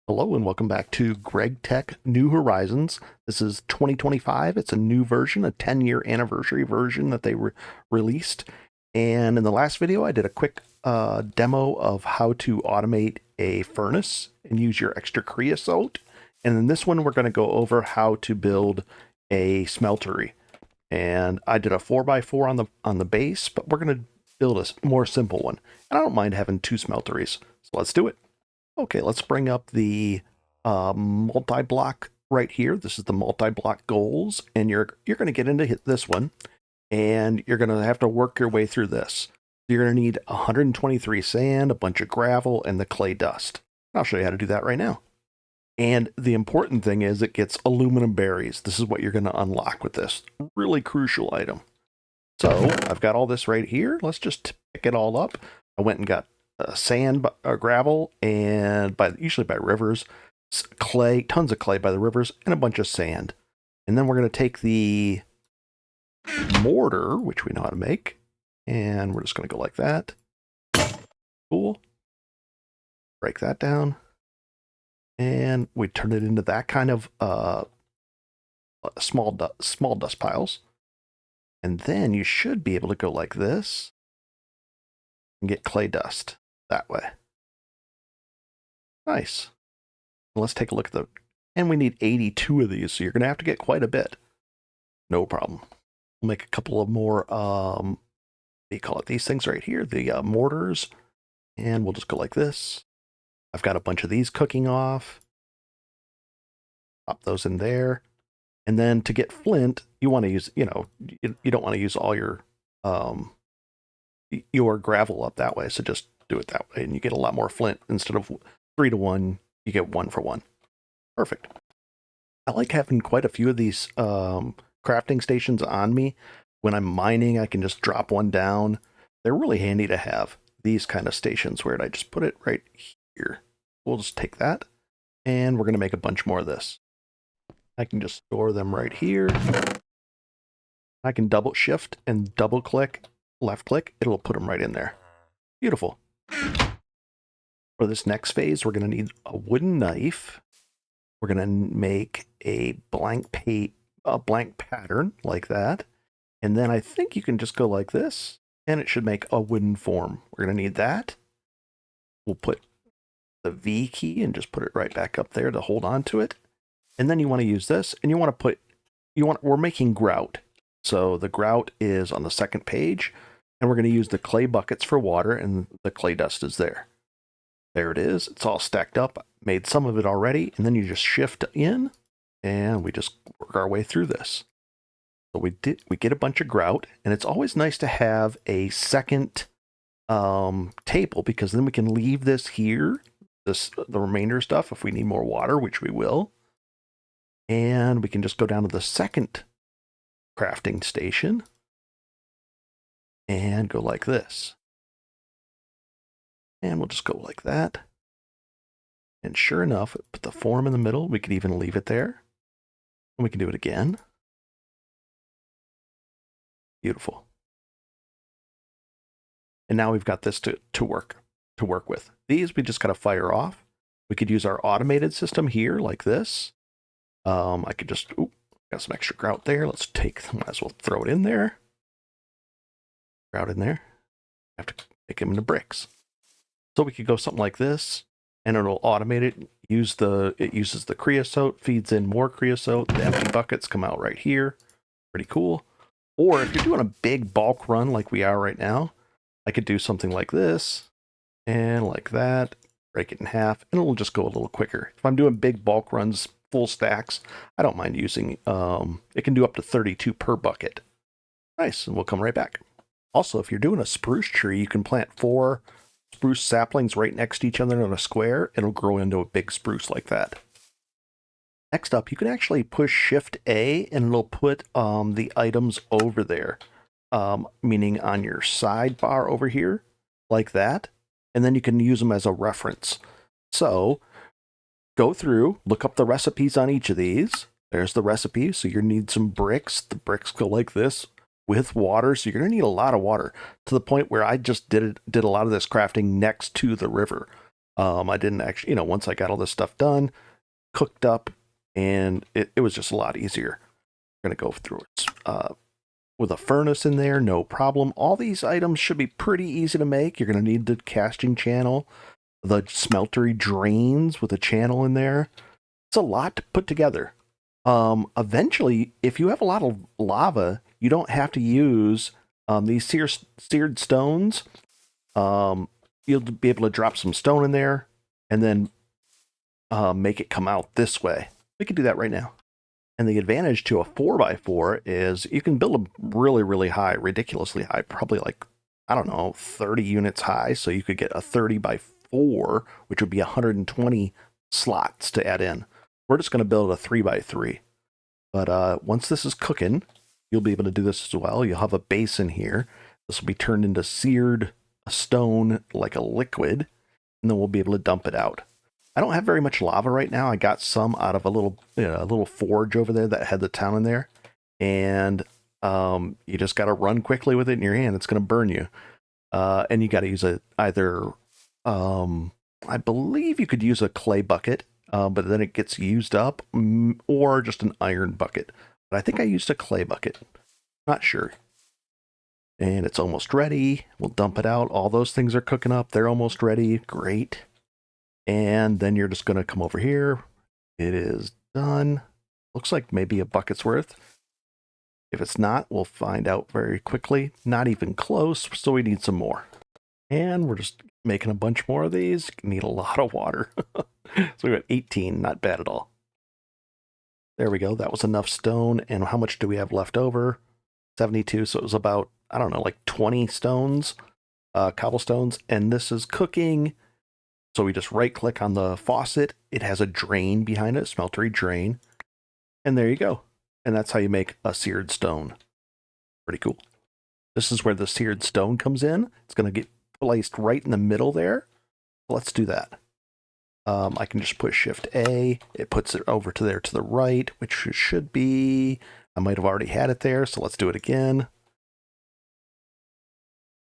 Hello and welcome back to GregTech New Horizons. This is 2025. It's a new version, a 10-year anniversary version that they released. And in the last video, I did a quick demo of how to automate a furnace and use your extra creosote. And in this one, we're going to go over how to build a smeltery. And I did a 4x4 on the base, but we're going to build a more simple one. And I don't mind having two smelteries. So let's do it. Okay, let's bring up the multi-block right here. This is the multi-block goals, and you're going to get into this one, and you're going to have to work your way through this. You're going to need 123 sand, a bunch of gravel, and the clay dust. I'll show you how to do that right now. And the important thing is it gets aluminum berries. This is what you're going to unlock with this. Really crucial item. So I've got all this right here. Let's just pick it all up. I went and got sand, gravel, and usually by rivers, clay, tons of clay by the rivers, and a bunch of sand. And then we're going to take the mortar, which we know how to make, and we're just going to go like that. Cool. Break that down. And we turn it into that kind of small dust piles. And then you should be able to go like this and get clay dust that way. Nice. Let's take a look at and we need 82 of these, so you're going to have to get quite a bit. No problem. We'll make a couple of more, what do you call it? These things right here, the mortars, and we'll just go like this. I've got a bunch of these cooking off. Pop those in there. And then to get flint, you want to use, you don't want to use all your gravel up that way, so just do it that way, and you get a lot more flint. Instead of 3 to 1, you get 1 for 1. Perfect. I like having quite a few of these crafting stations on me. When I'm mining, I can just drop one down. They're really handy to have, these kind of stations. Where I just put it right here. We'll just take that, and we're going to make a bunch more of this. I can just store them right here. I can double shift and double click, left click, it'll put them right in there. Beautiful. For this next phase, we're going to need a wooden knife. We're going to make a blank pattern like that. And then I think you can just go like this, and it should make a wooden form. We're going to need that. We'll put the V key and just put it right back up there to hold on to it. And then you want to use this, and we're making grout. So the grout is on the second page, and we're going to use the clay buckets for water, and the clay dust is there. There it is. It's all stacked up. Made some of it already, and then you just shift in, and we just work our way through this. So we get a bunch of grout, and it's always nice to have a second table, because then we can leave this here, the remainder stuff, if we need more water, which we will. And we can just go down to the second crafting station and go like this. And we'll just go like that. And sure enough, put the form in the middle. We could even leave it there. And we can do it again. Beautiful. And now we've got this to work with. These we just got to fire off. We could use our automated system here like this. I could just, got some extra grout there. Might as well throw it in there. Grout in there. Have to make them into bricks. So we could go something like this, and it'll automate it. It uses the creosote, feeds in more creosote. The empty buckets come out right here. Pretty cool. Or if you're doing a big bulk run like we are right now, I could do something like this and like that. Break it in half, and it'll just go a little quicker. If I'm doing big bulk runs, full stacks, I don't mind using, it can do up to 32 per bucket. Nice, and we'll come right back. Also, if you're doing a spruce tree, you can plant 4 spruce saplings right next to each other in a square. It'll grow into a big spruce like that. Next up, you can actually push Shift A, and it'll put the items over there, meaning on your sidebar over here, like that. And then you can use them as a reference. So go through, look up the recipes on each of these. There's the recipe. So you need some bricks. The bricks go like this with water. So you're going to need a lot of water, to the point where I just did a lot of this crafting next to the river. I didn't actually, once I got all this stuff done, cooked up, and it was just a lot easier. We're going to go through it with a furnace in there, no problem. All these items should be pretty easy to make. You're going to need the casting channel, the smeltery drains with a channel in there. It's a lot to put together. Eventually, if you have a lot of lava, you don't have to use these seared stones. You'll be able to drop some stone in there and then make it come out this way. We can do that right now. And the advantage to a 4x4 is you can build them really, really high, ridiculously high, probably like, I don't know, 30 units high. So you could get a 30x4, which would be 120 slots to add in. We're just going to build a 3x3. But once this is cooking, you'll be able to do this as well. You'll have a basin here. This will be turned into seared stone like a liquid, and then we'll be able to dump it out. I don't have very much lava right now. I got some out of a little forge over there that had the town in there, and you just got to run quickly with it in your hand. It's going to burn you, and you got to use either I believe you could use a clay bucket, but then it gets used up, or just an iron bucket. But I think I used a clay bucket. Not sure. And it's almost ready. We'll dump it out. All those things are cooking up. They're almost ready. Great. And then you're just going to come over here. It is done. Looks like maybe a bucket's worth. If it's not, we'll find out very quickly. Not even close, so we need some more. And we're just making a bunch more of these. Need a lot of water. So we got 18, not bad at all. There we go. That was enough stone. And how much do we have left over? 72. So it was about, I don't know, like 20 stones, cobblestones. And this is cooking. So we just right click on the faucet. It has a drain behind it, smeltery drain. And there you go. And that's how you make a seared stone. Pretty cool. This is where the seared stone comes in. It's going to get placed right in the middle there. Let's do that. I can just push Shift A. It puts it over to there to the right, which should be, I might have already had it there. So let's do it again.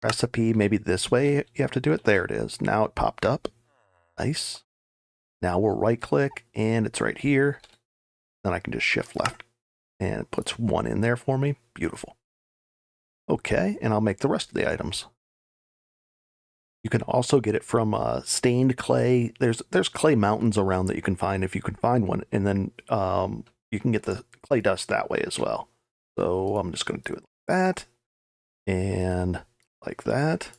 Recipe, maybe this way you have to do it. There it is. Now it popped up. Nice. Now we'll right click and it's right here. Then I can just shift left and it puts one in there for me. Beautiful. Okay, and I'll make the rest of the items. You can also get it from stained clay. There's clay mountains around that you can find if you can find one. And then you can get the clay dust that way as well. So I'm just going to do it like that. And like that.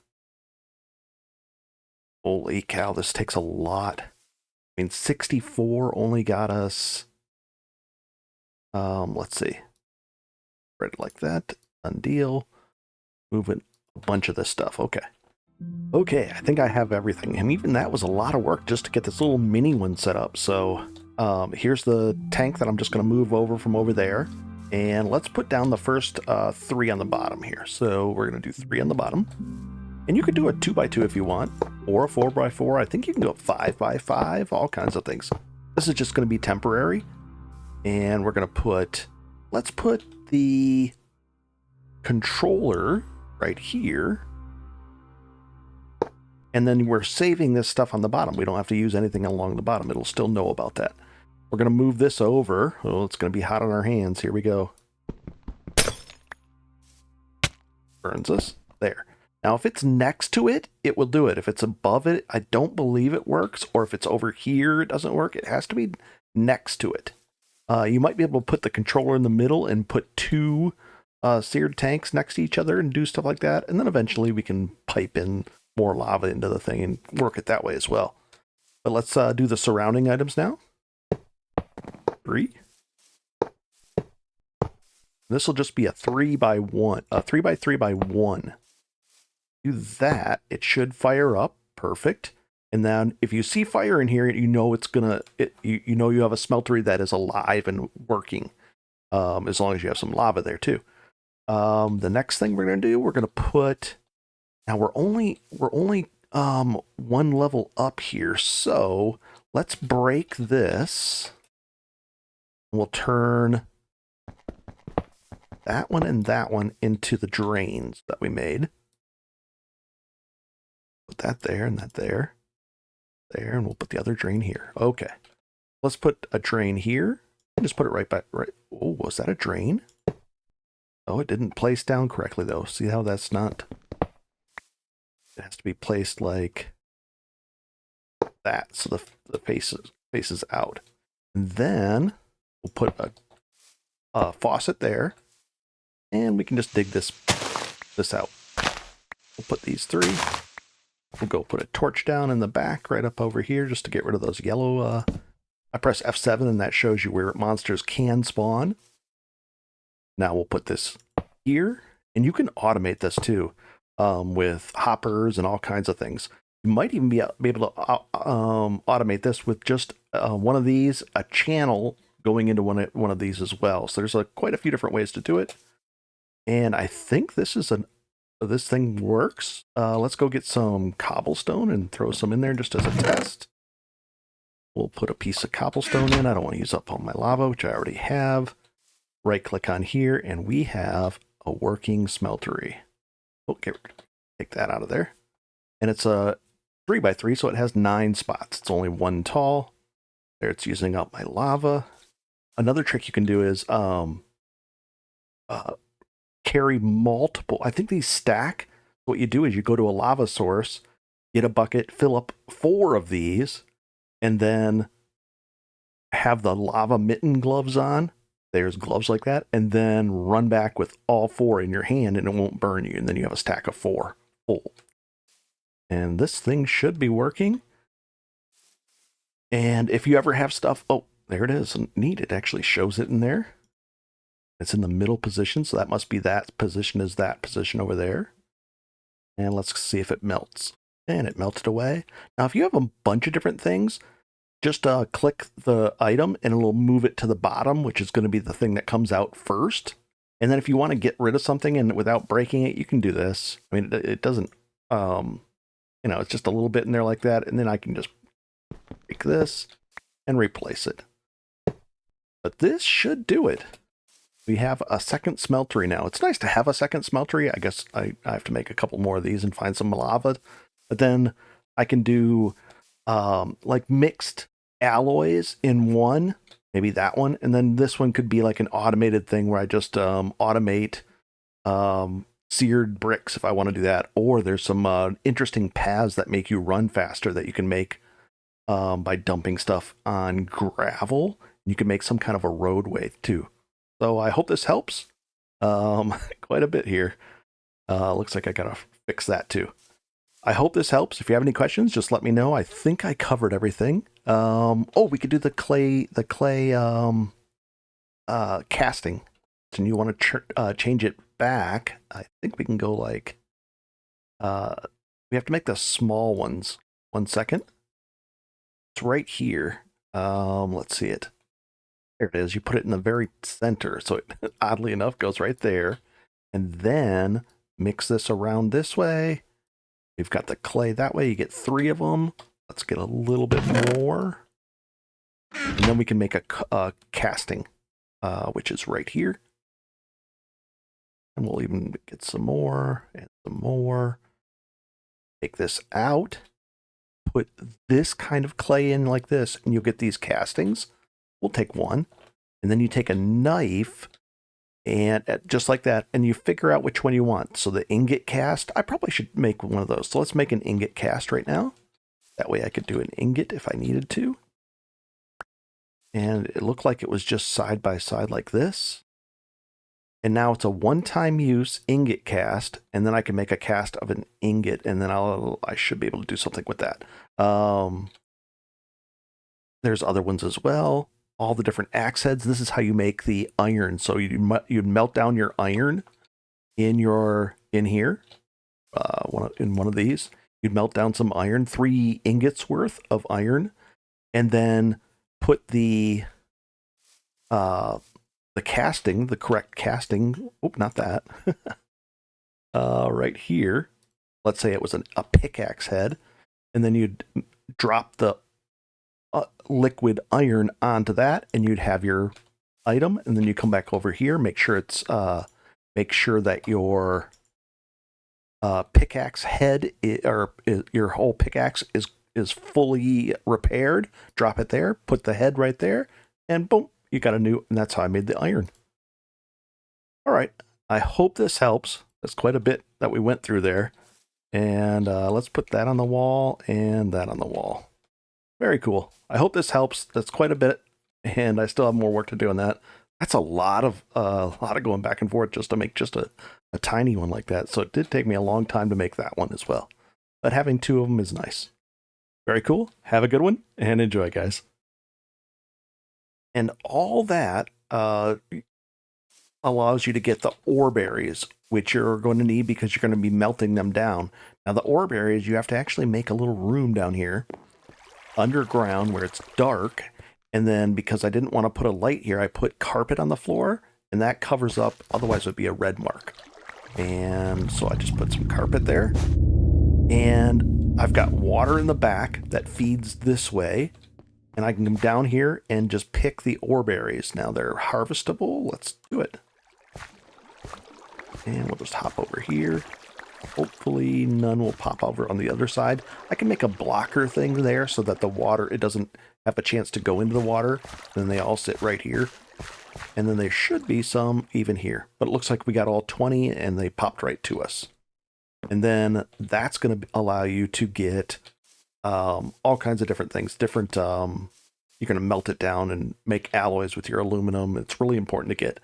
Holy cow, this takes a lot. I mean, 64 only got us, let's see. Spread it like that. Undeal. Moving a bunch of this stuff. Okay. Okay, I think I have everything. And even that was a lot of work just to get this little mini one set up. So here's the tank that I'm just going to move over from over there. And let's put down the first 3 on the bottom here. So we're going to do 3 on the bottom. And you could do a 2x2 if you want, or a 4x4. I think you can go 5x5, all kinds of things. This is just going to be temporary. And we're going to put, let's put the controller right here. And then we're saving this stuff on the bottom. We don't have to use anything along the bottom. It'll still know about that. We're going to move this over. Oh, it's going to be hot on our hands. Here we go. Burns us. There. Now, if it's next to it, it will do it. If it's above it, I don't believe it works. Or if it's over here, it doesn't work. It has to be next to it. You might be able to put the controller in the middle and put 2 seared tanks next to each other and do stuff like that. And then eventually we can pipe in more lava into the thing and work it that way as well. But let's do the surrounding items now. 3. This will just be a 3x1, a 3x3x1. Do that, it should fire up. Perfect. And then if you see fire in here, you know it's gonna, you know you have a smeltery that is alive and working. As long as you have some lava there too. The next thing we're gonna do, we're gonna put. Now we're only 1 level up here, so let's break this. We'll turn that one and that one into the drains that we made. Put that there and that there. there, and we'll put the other drain here. Okay. Let's put a drain here. Just put it right back. Right. Oh, was that a drain? Oh, it didn't place down correctly, though. See how that's not... It has to be placed like that, so the faces out. And then we'll put a faucet there, and we can just dig this out. We'll put these 3. We'll go put a torch down in the back right up over here just to get rid of those yellow... I press F7 and that shows you where monsters can spawn. Now we'll put this here, and you can automate this too with hoppers and all kinds of things. You might even be able to automate this with just one of these, a channel going into one of these as well. So there's quite a few different ways to do it. And I think this thing works. Let's go get some cobblestone and throw some in there just as a test. We'll put a piece of cobblestone in. I don't want to use up all my lava, which I already have. Right click on here, and we have a working smeltery. Oh, take that out of there. And it's a 3x3, so it has 9 spots. It's only 1 tall. There, it's using up my lava. Another trick you can do is carry multiple. I think these stack. What you do is you go to a lava source, get a bucket, fill up 4 of these, and then have the lava mitten gloves on. There's gloves like that, and then run back with all 4 in your hand, and it won't burn you. And then you have a stack of 4 full. And this thing should be working. And if you ever have stuff, oh, there it is. Neat. It actually shows it in there. It's in the middle position, so that must be that position is that position over there. And let's see if it melts. And it melted away. Now, if you have a bunch of different things, just click the item and it'll move it to the bottom, which is going to be the thing that comes out first. And then if you want to get rid of something and without breaking it, you can do this. I mean, it doesn't, it's just a little bit in there like that. And then I can just break this and replace it. But this should do it. We have a second smeltery now. It's nice to have a second smeltery. I guess I have to make a couple more of these and find some lava. But then I can do like mixed alloys in one, maybe that one. And then this one could be like an automated thing where I just automate seared bricks if I want to do that. Or there's some interesting paths that make you run faster that you can make by dumping stuff on gravel. You can make some kind of a roadway too. So I hope this helps quite a bit here. Looks like I gotta fix that too. I hope this helps. If you have any questions, just let me know. I think I covered everything. Oh, we could do the clay casting. And you want to change it back. I think we can go like, we have to make the small ones. 1 second. It's right here. Let's see it. There it is. You put it in the very center. So it, oddly enough, goes right there. And then mix this around this way. We've got the clay that way. You get 3 of them. Let's get a little bit more. And then we can make a casting, which is right here. And we'll even get some more and some more. Take this out. Put this kind of clay in like this, and you'll get these castings. We'll take one. And then you take a knife, and just like that, and you figure out which one you want. So the ingot cast, I probably should make one of those. So let's make an ingot cast right now. That way I could do an ingot if I needed to. And it looked like it was just side by side like this. And now it's a one-time use ingot cast, and then I can make a cast of an ingot, and then I should be able to do something with that. There's other ones as well. All the different axe heads. This is how you make the iron. So you'd melt down your iron in here. In one of these, you'd melt down some iron, 3 ingots worth of iron, and then put the casting, the correct casting. Oh, not that. Right here. Let's say it was a pickaxe head, and then you'd drop the liquid iron onto that, and you'd have your item. And then you come back over here, make sure that your pickaxe head your whole pickaxe is is fully repaired, drop it there, put the head right there, and boom, you got a new, and that's how I made the iron. All right, I hope this helps. That's quite a bit that we went through there. And let's put that on the wall and that on the wall. Very cool. I hope this helps. That's quite a bit, and I still have more work to do on that. That's a lot of going back and forth just to make just a tiny one like that. So it did take me a long time to make that one as well. But having two of them is nice. Very cool. Have a good one and enjoy, guys. And all that allows you to get the ore berries, which you're going to need because you're going to be melting them down. Now, the ore berries, you have to actually make a little room down here underground where it's dark. And then because I didn't want to put a light here, I put carpet on the floor, and that covers up, otherwise it would be a red mark. And so I just put some carpet there. And I've got water in the back that feeds this way. And I can come down here and just pick the ore berries. Now they're harvestable. Let's do it. And we'll just hop over here. Hopefully none will pop over on the other side. I can make a blocker thing there so that the water, it doesn't have a chance to go into the water. Then they all sit right here. And then there should be some even here. But it looks like we got all 20 and they popped right to us. And then that's going to allow you to get all kinds of different things. You're going to melt it down and make alloys with your aluminum. It's really important to get.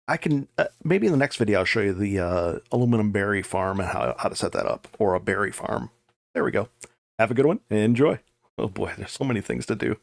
I can, maybe in the next video, I'll show you the aluminum berry farm and how to set that up, or a berry farm. There we go. Have a good one and enjoy. Oh boy, there's so many things to do.